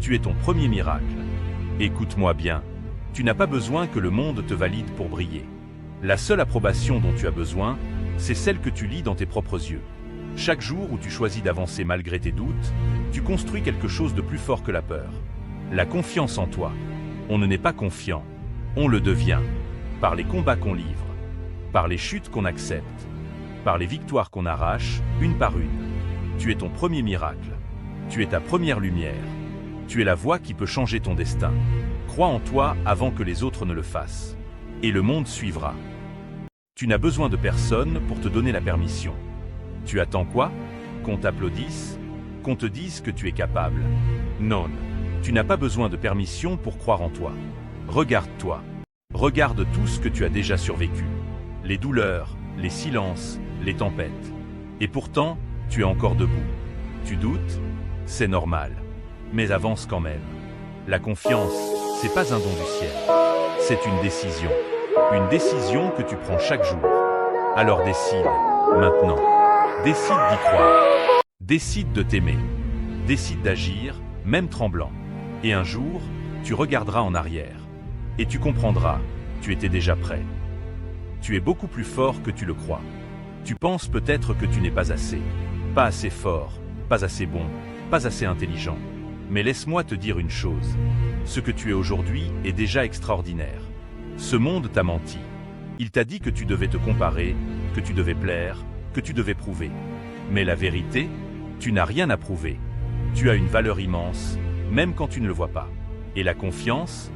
Tu es ton premier miracle. Écoute-moi bien, tu n'as pas besoin que le monde te valide pour briller. La seule approbation dont tu as besoin, c'est celle que tu lis dans tes propres yeux. Chaque jour où tu choisis d'avancer malgré tes doutes, tu construis quelque chose de plus fort que la peur. La confiance en toi. On ne n'est pas confiant, on le devient. Par les combats qu'on livre, par les chutes qu'on accepte, par les victoires qu'on arrache, une par une. Tu es ton premier miracle. Tu es ta première lumière. Tu es la voix qui peut changer ton destin. Crois en toi avant que les autres ne le fassent. Et le monde suivra. Tu n'as besoin de personne pour te donner la permission. Tu attends quoi? Qu'on t'applaudisse? Qu'on te dise que tu es capable? Non. Tu n'as pas besoin de permission pour croire en toi. Regarde-toi. Regarde tout ce que tu as déjà survécu. Les douleurs, les silences, les tempêtes. Et pourtant, tu es encore debout. Tu doutes? C'est normal. Mais avance quand même. La confiance, c'est pas un don du ciel. C'est une décision. Une décision que tu prends chaque jour. Alors décide, maintenant. Décide d'y croire. Décide de t'aimer. Décide d'agir, même tremblant. Et un jour, tu regarderas en arrière. Et tu comprendras, tu étais déjà prêt. Tu es beaucoup plus fort que tu le crois. Tu penses peut-être que tu n'es pas assez. Pas assez fort, pas assez bon, pas assez intelligent. Mais laisse-moi te dire une chose. Ce que tu es aujourd'hui est déjà extraordinaire. Ce monde t'a menti. Il t'a dit que tu devais te comparer, que tu devais plaire, que tu devais prouver. Mais la vérité, tu n'as rien à prouver. Tu as une valeur immense, même quand tu ne le vois pas. Et la confiance,